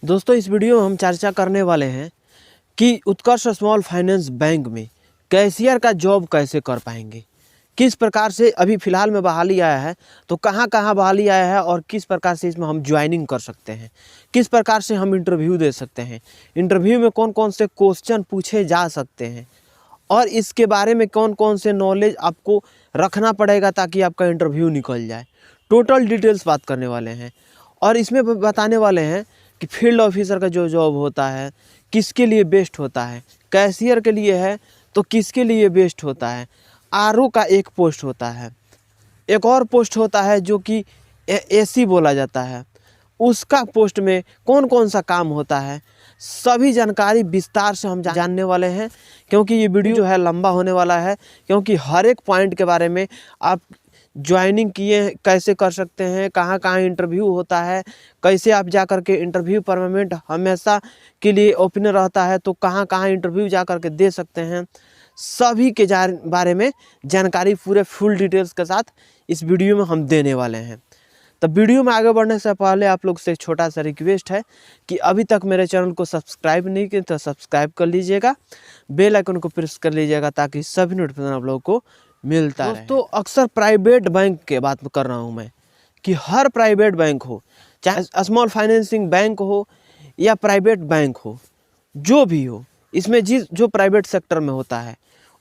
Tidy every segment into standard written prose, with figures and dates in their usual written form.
दोस्तों इस वीडियो में हम चर्चा करने वाले हैं कि उत्कर्ष स्मॉल फाइनेंस बैंक में कैशियर का जॉब कैसे कर पाएंगे, किस प्रकार से अभी फ़िलहाल में बहाली आया है तो कहाँ कहाँ बहाली आया है और किस प्रकार से इसमें हम ज्वाइनिंग कर सकते हैं, किस प्रकार से हम इंटरव्यू दे सकते हैं, इंटरव्यू में कौन कौन से क्वेश्चन पूछे जा सकते हैं और इसके बारे में कौन कौन से नॉलेज आपको रखना पड़ेगा ताकि आपका इंटरव्यू निकल जाए। टोटल डिटेल्स बात करने वाले हैं और इसमें बताने वाले हैं कि फील्ड ऑफिसर का जो जॉब होता है किसके लिए बेस्ट होता है, कैशियर के लिए है तो किसके लिए बेस्ट होता है, आरओ का एक पोस्ट होता है, एक और पोस्ट होता है जो कि एसी बोला जाता है, उसका पोस्ट में कौन कौन सा काम होता है, सभी जानकारी विस्तार से हम जानने वाले हैं। क्योंकि ये वीडियो जो है लंबा होने वाला है, क्योंकि हर एक पॉइंट के बारे में आप ज्वाइनिंग किए कैसे कर सकते हैं, कहाँ कहाँ इंटरव्यू होता है, कैसे आप जा कर के इंटरव्यू परमानेंट हमेशा के लिए ओपन रहता है तो कहाँ कहाँ इंटरव्यू जा कर के दे सकते हैं, सभी के बारे में जानकारी पूरे फुल डिटेल्स के साथ इस वीडियो में हम देने वाले हैं। तो वीडियो में आगे बढ़ने से पहले आप लोग से एक छोटा सा रिक्वेस्ट है कि अभी तक मेरे चैनल को सब्सक्राइब नहीं किए तो सब्सक्राइब कर लीजिएगा, बेल आइकन को प्रेस कर लीजिएगा ताकि सभी नोटिफिकेशन आप लोगों को मिलता रहे। दोस्तों अक्सर प्राइवेट बैंक के बात कर रहा हूँ मैं कि हर प्राइवेट बैंक हो, चाहे स्मॉल फाइनेंसिंग बैंक हो या प्राइवेट बैंक हो, जो भी हो, इसमें जो प्राइवेट सेक्टर में होता है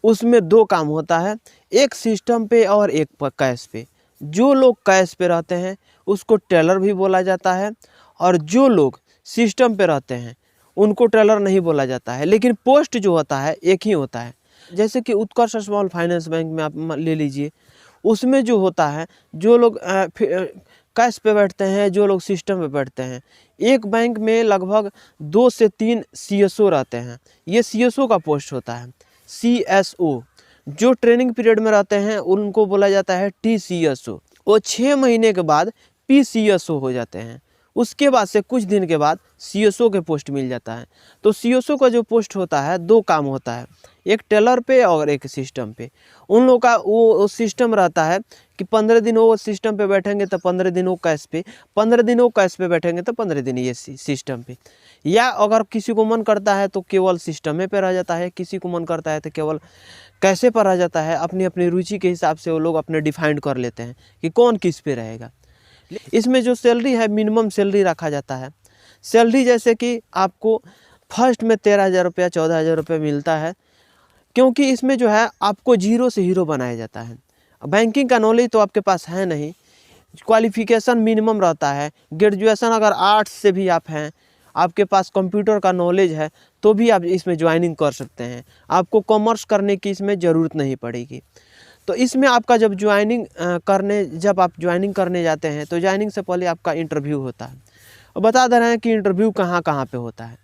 उसमें दो काम होता है, एक सिस्टम पे और एक कैश पे। जो लोग कैश पे रहते हैं उसको टेलर भी बोला जाता है और जो लोग सिस्टम पे रहते हैं उनको टेलर नहीं बोला जाता है, लेकिन पोस्ट जो होता है एक ही होता है। जैसे कि उत्कर्ष स्मॉल फाइनेंस बैंक में आप ले लीजिए, उसमें जो होता है जो लोग कैश पे बैठते हैं, जो लोग सिस्टम पे बैठते हैं, एक बैंक में लगभग 2 से 3 सीएसओ रहते हैं। ये सीएसओ का पोस्ट होता है। सीएसओ जो ट्रेनिंग पीरियड में रहते हैं उनको बोला जाता है टीसीएसओ। वो 6 महीने के बाद पीसीएसओ हो जाते हैं। उसके बाद से कुछ दिन के बाद सीएसओ के पोस्ट मिल जाता है। तो सीएसओ का जो पोस्ट होता है दो काम होता है, एक टेलर पे और एक सिस्टम पे। उन लोगों का वो सिस्टम रहता है कि 15 दिन वो सिस्टम पे बैठेंगे तो 15 दिन वो कैश पे, 15 दिन वो कैश पे बैठेंगे तो 15 दिन ये सिस्टम पे। या अगर किसी को मन करता है तो केवल सिस्टम पे रह जाता है, किसी को मन करता है तो केवल कैसे पर रह जाता है। अपनी अपनी रुचि के हिसाब से वो लोग अपने डिफाइंड कर लेते हैं कि कौन किस पे रहेगा। इसमें जो सैलरी है मिनिमम सैलरी रखा जाता है। सैलरी जैसे कि आपको फर्स्ट में 13,000 रुपया 14,000 रुपया मिलता है, क्योंकि इसमें जो है आपको जीरो से हीरो बनाया जाता है। बैंकिंग का नॉलेज तो आपके पास है नहीं, क्वालिफिकेशन मिनिमम रहता है। ग्रेजुएशन अगर आर्ट्स से भी आप हैं, आपके पास कंप्यूटर का नॉलेज है तो भी आप इसमें ज्वाइनिंग कर सकते हैं। आपको कॉमर्स करने की इसमें ज़रूरत नहीं पड़ेगी। तो इसमें आपका जब जब आप ज्वाइनिंग करने जाते हैं तो ज्वाइनिंग से पहले आपका इंटरव्यू होता है। और बता दे रहे हैं कि इंटरव्यू कहाँ कहाँ पे होता है।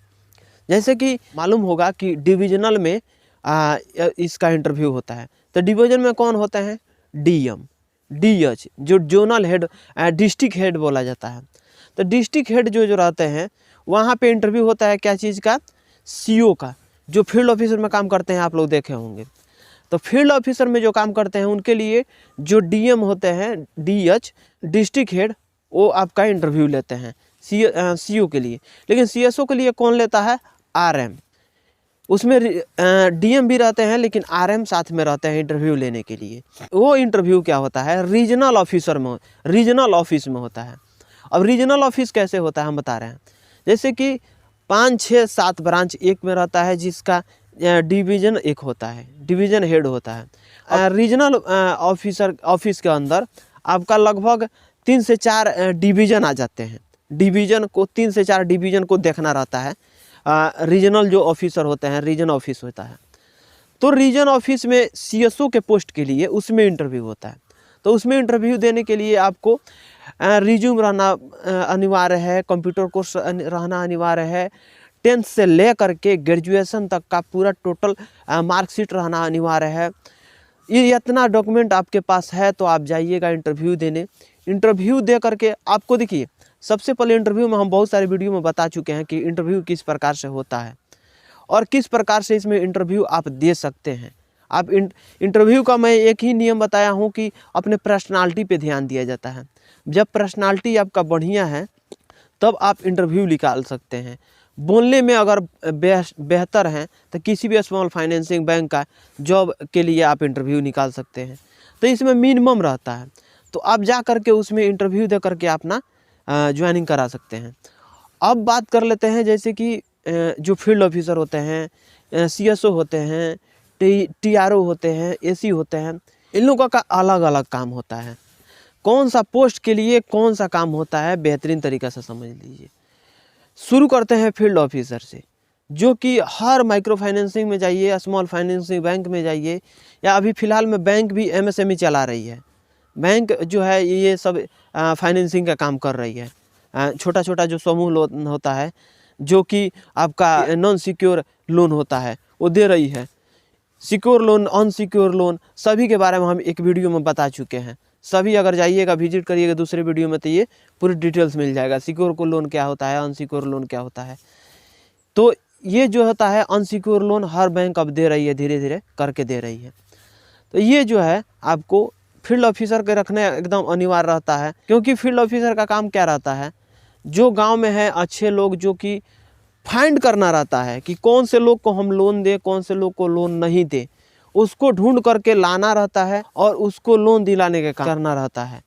जैसे कि मालूम होगा कि डिविजनल में इसका इंटरव्यू होता है। तो डिवीजन में कौन होते हैं? डीएम, डीएच, जो जोनल हेड, डिस्ट्रिक्ट हेड बोला जाता है। तो डिस्ट्रिक्ट हेड जो रहते हैं वहाँ पे इंटरव्यू होता है क्या चीज़ का? सीओ का। जो फील्ड ऑफिसर में काम करते हैं आप लोग देखे होंगे। तो फील्ड ऑफिसर में जो काम करते हैं उनके लिए जो डीएम होते हैं, डीएच, डिस्ट्रिक्ट हेड, वो आपका इंटरव्यू लेते हैं सीओ के लिए। लेकिन सीएसओ के लिए कौन लेता है? आरएम। उसमें डीएम भी रहते हैं लेकिन आरएम साथ में रहते हैं इंटरव्यू लेने के लिए। वो इंटरव्यू क्या होता है? रीजनल ऑफिस में होता है। अब रीजनल ऑफिस कैसे होता है हम बता रहे हैं। जैसे कि 5, 6, 7 ब्रांच एक में रहता है जिसका डिवीज़न एक होता है, डिवीज़न हेड होता है। रीजनल ऑफिस के अंदर आपका लगभग 3 से 4 डिवीज़न आ जाते हैं। डिवीज़न को 3 से 4 डिवीज़न को देखना रहता है। रीजनल जो ऑफिसर होते हैं, रीजन ऑफिस होता है। तो रीजन ऑफिस में सीएसओ के पोस्ट के लिए उसमें इंटरव्यू होता है। तो उसमें इंटरव्यू देने के लिए आपको रिज्यूम रहना अनिवार्य है, कंप्यूटर कोर्स रहना अनिवार्य है, 10th से ले करके ग्रेजुएशन तक का पूरा टोटल मार्कशीट रहना अनिवार्य है। ये इतना डॉक्यूमेंट आपके पास है तो आप जाइएगा इंटरव्यू देने। इंटरव्यू दे करके आपको देखिए, सबसे पहले इंटरव्यू में हम बहुत सारे वीडियो में बता चुके हैं कि इंटरव्यू किस प्रकार से होता है और किस प्रकार से इसमें इंटरव्यू आप दे सकते हैं। आप इंटरव्यू का मैं एक ही नियम बताया हूँ कि अपने पर्सनालिटी पे ध्यान दिया जाता है। जब पर्सनालिटी आपका बढ़िया है तब आप इंटरव्यू निकाल सकते हैं। बोलने में अगर बेहतर हैं तो किसी भी स्मॉल फाइनेंसिंग बैंक का जॉब के लिए आप इंटरव्यू निकाल सकते हैं। तो इसमें मिनिमम रहता है, तो आप जा कर के उसमें इंटरव्यू दे करके अपना ज्वाइनिंग करा सकते हैं। अब बात कर लेते हैं जैसे कि जो फील्ड ऑफिसर होते हैं, CSO होते हैं, TRO होते हैं, AC होते हैं, इन लोगों का अलग अलग काम होता है। कौन सा पोस्ट के लिए कौन सा काम होता है बेहतरीन तरीक़ा से समझ लीजिए। शुरू करते हैं फील्ड ऑफिसर से, जो कि हर माइक्रो फाइनेंसिंग में जाइए, स्मॉल फाइनेंसिंग बैंक में जाइए, या अभी फ़िलहाल में बैंक भी MSME चला रही है। बैंक जो है ये सब फाइनेंसिंग का काम कर रही है। छोटा छोटा जो समूह लोन होता है, जो कि आपका नॉन सिक्योर लोन होता है, वो दे रही है। सिक्योर लोन, अनसिक्योर लोन, सभी के बारे में हम एक वीडियो में बता चुके हैं। सभी अगर जाइएगा, विजिट करिएगा दूसरे वीडियो में, तो ये पूरी डिटेल्स मिल जाएगा। सिक्योर को लोन क्या होता है, अनसिक्योर लोन क्या होता है। तो ये जो होता है अनसिक्योर लोन, हर बैंक अब दे रही है, धीरे धीरे करके दे रही है। तो ये जो है आपको फील्ड ऑफिसर के रखने एकदम अनिवार्य रहता है, क्योंकि फील्ड ऑफिसर का काम क्या रहता है, जो गांव में है अच्छे लोग, जो कि फाइंड करना रहता है कि कौन से लोग को हम लोन दें, कौन से लोग को लोन नहीं दें, उसको ढूंढ करके लाना रहता है और उसको लोन दिलाने का काम करना रहता है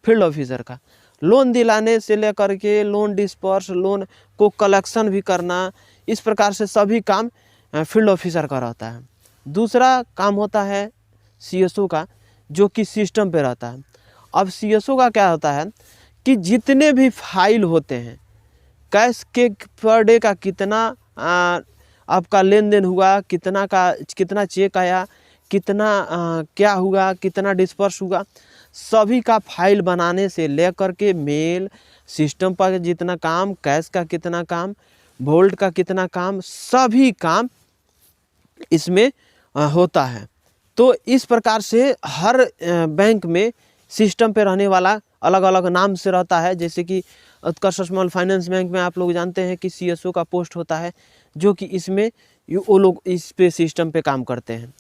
फील्ड ऑफिसर का। लोन दिलाने से लेकर के लोन डिस्पर्स, लोन को कलेक्शन भी करना, इस प्रकार से सभी काम फील्ड ऑफिसर का रहता है। दूसरा काम होता है CSO का, जो कि सिस्टम पे रहता है। अब CSO का क्या होता है कि जितने भी फाइल होते हैं, कैश के पर डे का कितना आपका लेन देन हुआ, कितना चेक आया, कितना क्या हुआ, कितना डिस्पर्स हुआ, सभी का फाइल बनाने से लेकर के मेल, सिस्टम पर जितना काम, कैश का कितना काम, वोल्ट का कितना काम, सभी काम इसमें होता है। तो इस प्रकार से हर बैंक में सिस्टम पे रहने वाला अलग अलग नाम से रहता है। जैसे कि उत्कर्ष स्मॉल फाइनेंस बैंक में आप लोग जानते हैं कि CSO का पोस्ट होता है, जो कि इसमें वो लोग इस पे सिस्टम पे काम करते हैं।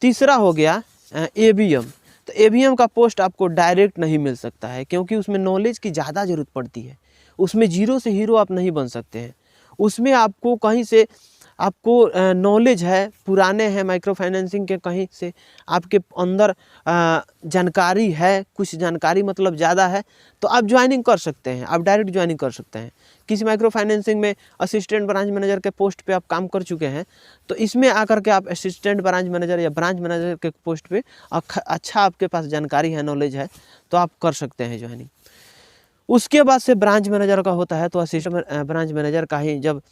तीसरा हो गया ABM। तो ABM का पोस्ट आपको डायरेक्ट नहीं मिल सकता है, क्योंकि उसमें नॉलेज की ज़्यादा ज़रूरत पड़ती है। उसमें जीरो से हीरो आप नहीं बन सकते हैं। उसमें आपको कहीं से आपको नॉलेज है, पुराने हैं माइक्रो फाइनेंसिंग के, कहीं से आपके अंदर जानकारी है, कुछ जानकारी मतलब ज़्यादा है, तो आप ज्वाइनिंग कर सकते हैं, आप डायरेक्ट ज्वाइनिंग कर सकते हैं। किसी माइक्रो फाइनेंसिंग में असिस्टेंट ब्रांच मैनेजर के पोस्ट पे आप काम कर चुके हैं, तो इसमें आकर के आप असिस्टेंट ब्रांच मैनेजर या ब्रांच मैनेजर के पोस्ट पे अच्छा आपके पास जानकारी है, नॉलेज है, तो आप कर सकते हैं ज्वाइनिंग। उसके बाद से ब्रांच मैनेजर का होता है, तो असिस्टेंट ब्रांच मैनेजर का ही जब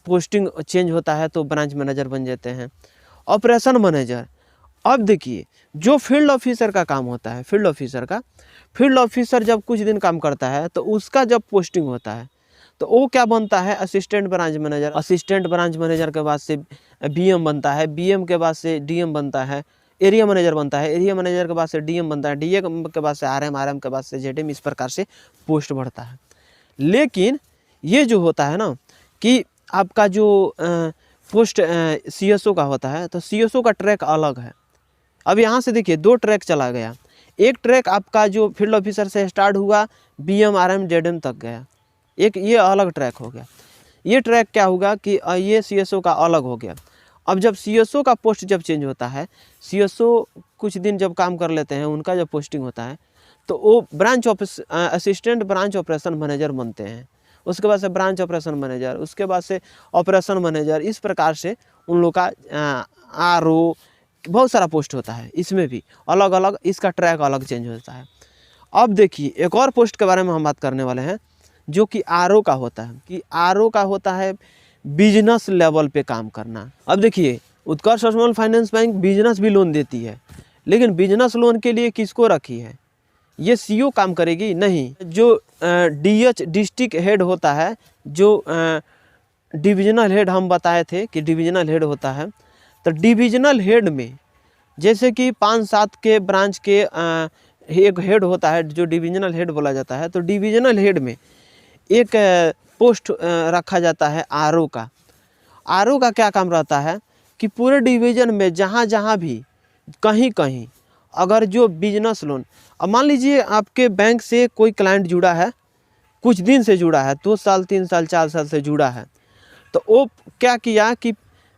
पोस्टिंग चेंज होता है तो ब्रांच मैनेजर बन जाते हैं। ऑपरेशन मैनेजर, अब देखिए जो फील्ड ऑफिसर का काम होता है, फील्ड ऑफिसर जब कुछ दिन काम करता है तो उसका जब पोस्टिंग होता है तो वो क्या बनता है, assistant branch manager. Assistant branch manager के बाद से BM बनता है, BM के बाद से DM बनता है, एरिया मैनेजर बनता है, एरिया मैनेजर के बाद से DM बनता है, DM के बाद से RM, RM के बाद से ZM, इस प्रकार से पोस्ट बढ़ता है। लेकिन ये जो होता है ना कि आपका जो पोस्ट CSO का होता है, तो CSO का ट्रैक अलग है। अब यहाँ से देखिए 2 ट्रैक चला गया। एक ट्रैक आपका जो फील्ड ऑफिसर से स्टार्ट हुआ, BM, RM, ZM तक गया, एक ये अलग ट्रैक हो गया। ये ट्रैक क्या होगा कि ये CSO का अलग हो गया। अब जब CSO का पोस्ट जब चेंज होता है, CSO कुछ दिन जब काम कर लेते हैं, उनका जब पोस्टिंग होता है, तो वो असिस्टेंट ब्रांच ऑपरेशन मैनेजर बनते हैं। उसके बाद से ब्रांच ऑपरेशन मैनेजर, उसके बाद से ऑपरेशन मैनेजर, इस प्रकार से उन लोग का RO बहुत सारा पोस्ट होता है। इसमें भी अलग अलग इसका ट्रैक अलग चेंज होता है। अब देखिए एक और पोस्ट के बारे में हम बात करने वाले हैं, जो कि RO का होता है, कि RO का होता है बिजनेस लेवल पे काम करना। अब देखिए उत्कर्ष स्मॉल फाइनेंस बैंक बिजनेस भी लोन देती है, लेकिन बिजनेस लोन के लिए किसको रखी है, ये CO काम करेगी नहीं। जो DH डिस्ट्रिक्ट हेड होता है, जो डिविजनल हेड हम बताए थे कि डिविजनल हेड होता है, तो डिविजनल हेड में जैसे कि 5-7 के ब्रांच के एक हेड होता है जो डिविजनल हेड बोला जाता है। तो डिविजनल हेड में एक पोस्ट रखा जाता है RO का। RO का क्या काम रहता है कि पूरे डिवीज़न में जहाँ जहाँ भी कहीं कहीं अगर जो बिजनेस लोन, अब मान लीजिए आपके बैंक से कोई क्लाइंट जुड़ा है, कुछ दिन से जुड़ा है, 2 साल 3 साल 4 साल से जुड़ा है, तो वो क्या किया कि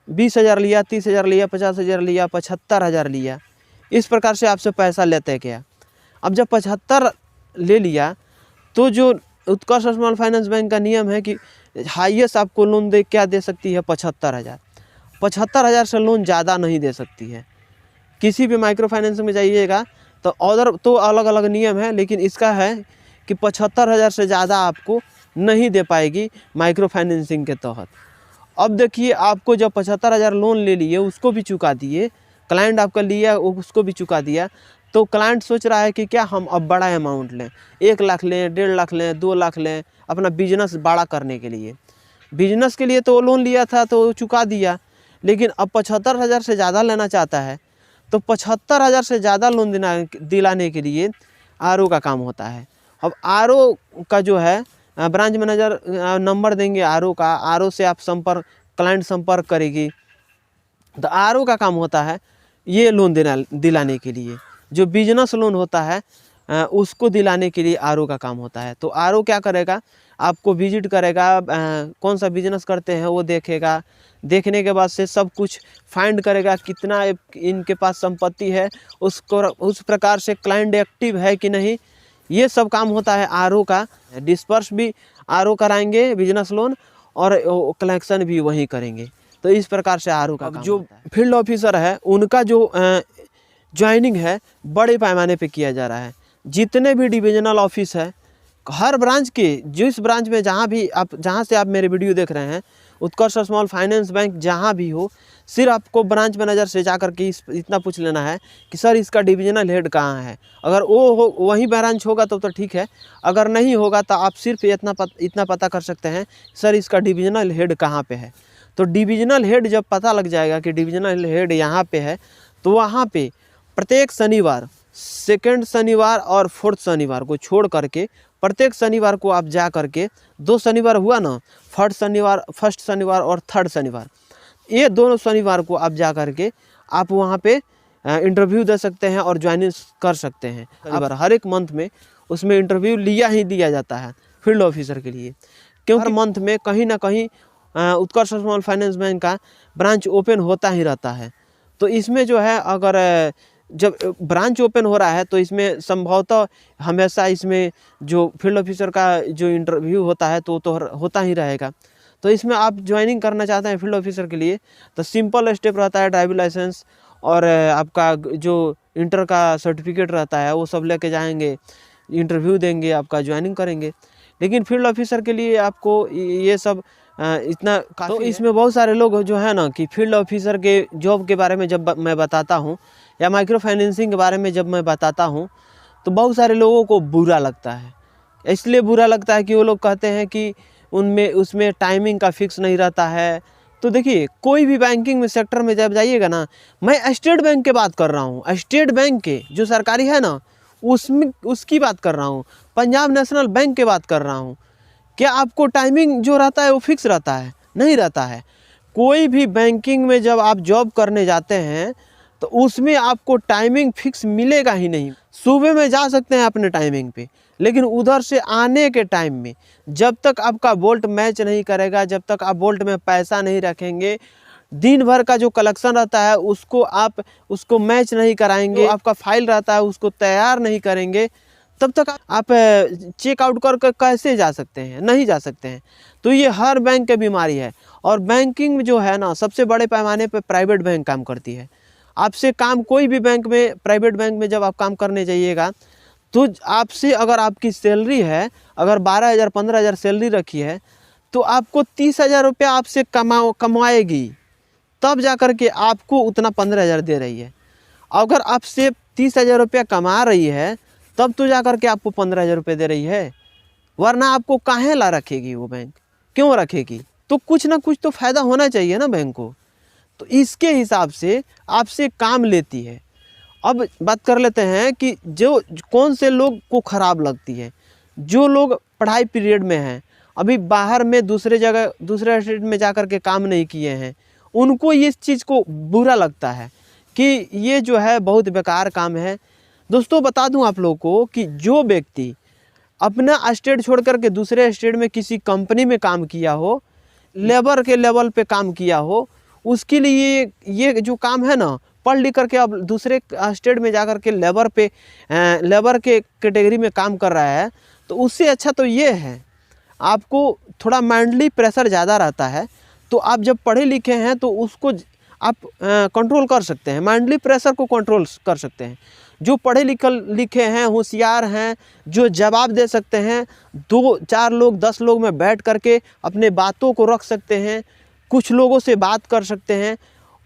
20,000 लिया, 30,000 लिया, 50,000 लिया, 75,000 लिया, इस प्रकार से आपसे पैसा लेते गया। अब जब 75 ले लिया तो जो उत्कर्ष स्मॉल फाइनेंस बैंक का नियम है कि हाईएस्ट आपको लोन क्या दे सकती है, 75,000। 75,000 से लोन ज़्यादा नहीं दे सकती है। किसी भी माइक्रो फाइनेंस में जाइएगा तो अदर तो अलग अलग नियम है, लेकिन इसका है कि 75,000 से ज़्यादा आपको नहीं दे पाएगी माइक्रो फाइनेंसिंग के तहत। अब देखिए, आपको जब 75,000 लोन ले लिए, उसको भी चुका दिए, क्लाइंट आपका लिया उसको भी चुका दिया, तो क्लाइंट सोच रहा है कि क्या हम अब बड़ा अमाउंट लें, 1 लाख लें, 1.5 लाख लें, 2 लाख लें, अपना बिजनेस बड़ा करने के लिए। बिजनेस के लिए तो लोन लिया था तो चुका दिया, लेकिन अब 75,000 से ज़्यादा लेना चाहता है, तो 75,000 से ज़्यादा लोन दिलाने के लिए आरओ का काम होता है। अब आरओ का जो है ब्रांच मैनेजर नंबर देंगे आरओ का, आरओ से आप क्लाइंट संपर्क करेगी, तो आरओ का काम होता है ये लोन दिलाने के लिए। जो बिजनेस लोन होता है उसको दिलाने के लिए आरओ का काम होता है। तो आरओ क्या करेगा, आपको विजिट करेगा, कौन सा बिजनेस करते हैं वो देखेगा, देखने के बाद से सब कुछ फाइंड करेगा, कितना इनके पास संपत्ति है, उसको उस प्रकार से क्लाइंट एक्टिव है कि नहीं, ये सब काम होता है आरओ का। डिस्पर्स भी आरओ कराएंगे बिजनेस लोन, और कलेक्शन भी वही करेंगे। तो इस प्रकार से आरओ का काम जो फील्ड ऑफिसर है उनका जो ज्वाइनिंग है बड़े पैमाने पे किया जा रहा है। जितने भी डिविजनल ऑफिस है, हर ब्रांच के, जिस ब्रांच में जहाँ से आप मेरे वीडियो देख रहे हैं, उत्कर्ष स्मॉल फाइनेंस बैंक जहाँ भी हो, सिर्फ आपको ब्रांच मैनेजर से जा कर के इतना पूछ लेना है कि सर इसका डिविजनल हेड कहाँ है। अगर वो हो, वही ब्रांच होगा तो ठीक है, अगर नहीं होगा तो आप सिर्फ इतना पता कर सकते हैं सर इसका डिविजनल हेड कहाँ पे है। तो डिविजनल हेड जब पता लग जाएगा कि डिविजनल हेड यहाँ पे है, तो वहाँ पे प्रत्येक शनिवार, सेकंड शनिवार और फोर्थ शनिवार को छोड़ करके प्रत्येक शनिवार को आप जा करके, 2 शनिवार हुआ ना, फर्स्ट शनिवार और थर्ड शनिवार, ये दोनों शनिवार को आप जा करके आप वहाँ पे इंटरव्यू दे सकते हैं और ज्वाइनिंग कर सकते हैं। हर एक मंथ में उसमें इंटरव्यू लिया जाता है फील्ड ऑफिसर के लिए, क्योंकि हर मंथ में कहीं ना कहीं उत्कर्ष स्मॉल फाइनेंस बैंक का ब्रांच ओपन होता ही रहता है। तो इसमें जो है, अगर जब ब्रांच ओपन हो रहा है तो इसमें संभवतः हमेशा इसमें जो फील्ड ऑफिसर का जो इंटरव्यू होता है तो होता ही रहेगा। तो इसमें आप ज्वाइनिंग करना चाहते हैं फील्ड ऑफिसर के लिए, तो सिंपल स्टेप रहता है, ड्राइविंग लाइसेंस और आपका जो इंटर का सर्टिफिकेट रहता है वो सब लेके जाएंगे, इंटरव्यू देंगे, आपका ज्वाइनिंग करेंगे। लेकिन फील्ड ऑफिसर के लिए आपको ये सब इतना, तो इसमें बहुत सारे लोग जो है ना कि फील्ड ऑफिसर के जॉब के बारे में जब मैं बताता हूँ या माइक्रो फाइनेंसिंग के बारे में जब मैं बताता हूँ, तो बहुत सारे लोगों को बुरा लगता है। इसलिए बुरा लगता है कि वो लोग कहते हैं कि उसमें टाइमिंग का फिक्स नहीं रहता है। तो देखिए, कोई भी बैंकिंग में सेक्टर में जब जाइएगा ना, मैं स्टेट बैंक के बात कर रहा हूँ, स्टेट बैंक के जो सरकारी है ना उसकी बात कर रहा हूँ, पंजाब नेशनल बैंक के बात कर रहा हूँ। क्या आपको टाइमिंग जो रहता है वो फिक्स रहता है? नहीं रहता है। कोई भी बैंकिंग में जब आप जॉब करने जाते हैं तो उसमें आपको टाइमिंग फिक्स मिलेगा ही नहीं। सुबह में जा सकते हैं अपने टाइमिंग पे, लेकिन उधर से आने के टाइम में जब तक आपका बोल्ट मैच नहीं करेगा, जब तक आप बोल्ट में पैसा नहीं रखेंगे, दिन भर का जो कलेक्शन रहता है उसको मैच नहीं कराएंगे, आपका फाइल रहता है उसको तैयार नहीं करेंगे, तब तक आप चेक आउट कर कैसे जा सकते हैं? नहीं जा सकते हैं। तो ये हर बैंक की बीमारी है। और बैंकिंग जो है ना, सबसे बड़े पैमाने पे प्राइवेट बैंक काम करती है। आपसे काम कोई भी बैंक में, प्राइवेट बैंक में जब आप काम करने जाइएगा तो आपसे अगर आपकी सैलरी है, अगर 12,000 15,000 सैलरी रखी है, तो आपको 30,000 रुपया आपसे कमाएगी, तब जा कर के आपको उतना 15,000 दे रही है। अगर आपसे 30,000 रुपया कमा रही है तब तो जा कर के आपको 15,000 रुपये दे रही है, वरना आपको काहे ला रखेगी वो बैंक? क्यों रखेगी? तो कुछ ना कुछ तो फ़ायदा होना चाहिए ना बैंक को। तो इसके हिसाब से आपसे काम लेती है। अब बात कर लेते हैं कि जो कौन से लोग को ख़राब लगती है। जो लोग पढ़ाई पीरियड में हैं, अभी बाहर में दूसरे स्टेट में जा कर के काम नहीं किए हैं, उनको इस चीज़ को बुरा लगता है कि ये जो है बहुत बेकार काम है। दोस्तों, बता दूं आप लोगों को कि जो व्यक्ति अपना स्टेट छोड़ कर के दूसरे स्टेट में किसी कंपनी में काम किया हो, लेबर के लेवल पे काम किया हो, उसके लिए ये जो काम है ना, पढ़ लिख करके अब दूसरे स्टेट में जा कर के लेबर के कैटेगरी में काम कर रहा है, तो उससे अच्छा तो ये है, आपको थोड़ा मेंटली प्रेशर ज़्यादा रहता है। तो आप जब पढ़े लिखे हैं तो उसको आप कंट्रोल कर सकते हैं, मेंटली प्रेशर को कंट्रोल कर सकते हैं। जो पढ़े लिखे हैं, होशियार हैं, जो जवाब दे सकते हैं, 2-4 लोग 10 लोग में बैठ करके अपने बातों को रख सकते हैं, कुछ लोगों से बात कर सकते हैं,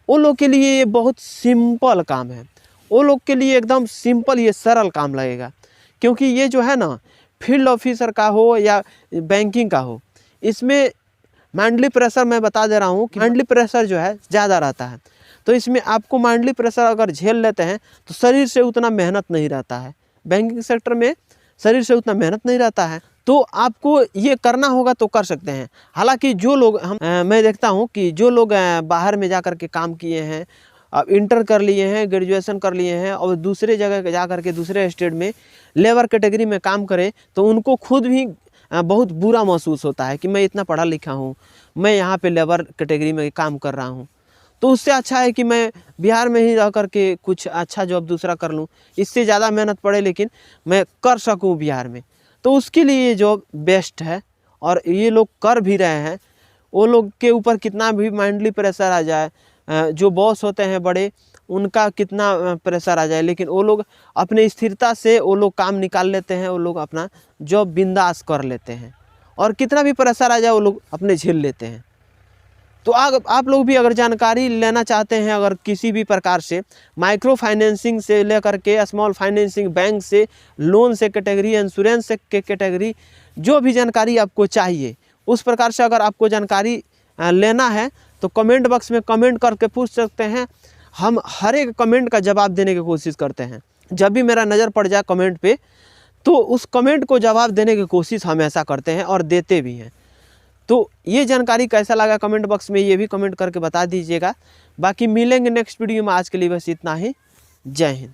वो लोग के लिए ये बहुत सिंपल काम है। वो लोग के लिए एकदम सिंपल, ये सरल काम लगेगा। क्योंकि ये जो है ना, फील्ड ऑफिसर का हो या बैंकिंग का हो, इसमें मेंटली प्रेशर मैं बता दे रहा हूँ कि मेंटली प्रेशर जो है ज़्यादा रहता है। तो इसमें आपको मेंटली प्रेशर अगर झेल लेते हैं तो शरीर से उतना मेहनत नहीं रहता है। बैंकिंग सेक्टर में शरीर से उतना मेहनत नहीं रहता है, तो आपको ये करना होगा तो कर सकते हैं। हालांकि जो लोग मैं देखता हूँ कि जो लोग बाहर में जा कर के काम किए हैं, अब इंटर कर लिए हैं, ग्रेजुएशन कर लिए हैं और दूसरे जगह जा कर के दूसरे स्टेट में लेबर कैटेगरी में काम करें, तो उनको खुद भी बहुत बुरा महसूस होता है कि मैं इतना पढ़ा लिखा हूँ, मैं यहाँ पे लेबर कैटेगरी में काम कर रहा हूँ। तो उससे अच्छा है कि मैं बिहार में ही रह कर के कुछ अच्छा जॉब दूसरा कर लूँ, इससे ज़्यादा मेहनत पड़े लेकिन मैं कर सकूँ बिहार में। तो उसके लिए ये जॉब बेस्ट है और ये लोग कर भी रहे हैं। वो लोग के ऊपर कितना भी मेंटली प्रेशर आ जाए, जो बॉस होते हैं बड़े, उनका कितना प्रेशर आ जाए, लेकिन वो लोग अपने स्थिरता से वो लोग काम निकाल लेते हैं, वो लोग अपना जॉब बिंदास कर लेते हैं और कितना भी प्रेशर आ जाए वो लोग अपने झेल लेते हैं। तो आप लोग भी अगर जानकारी लेना चाहते हैं, अगर किसी भी प्रकार से माइक्रो फाइनेंसिंग से लेकर के स्मॉल फाइनेंसिंग, बैंक से, लोन से कैटेगरी, इंश्योरेंस से कैटेगरी, जो भी जानकारी आपको चाहिए उस प्रकार से अगर आपको जानकारी लेना है तो कमेंट बॉक्स में कमेंट करके पूछ सकते हैं। हम हर एक कमेंट का जवाब देने की कोशिश करते हैं। जब भी मेरा नज़र पड़ जाए कमेंट पे, तो उस कमेंट को जवाब देने की कोशिश हमेशा करते हैं और देते भी हैं। तो ये जानकारी कैसा लगा कमेंट बॉक्स में ये भी कमेंट करके बता दीजिएगा। बाकी मिलेंगे नेक्स्ट वीडियो में। आज के लिए बस इतना ही। जय हिंद।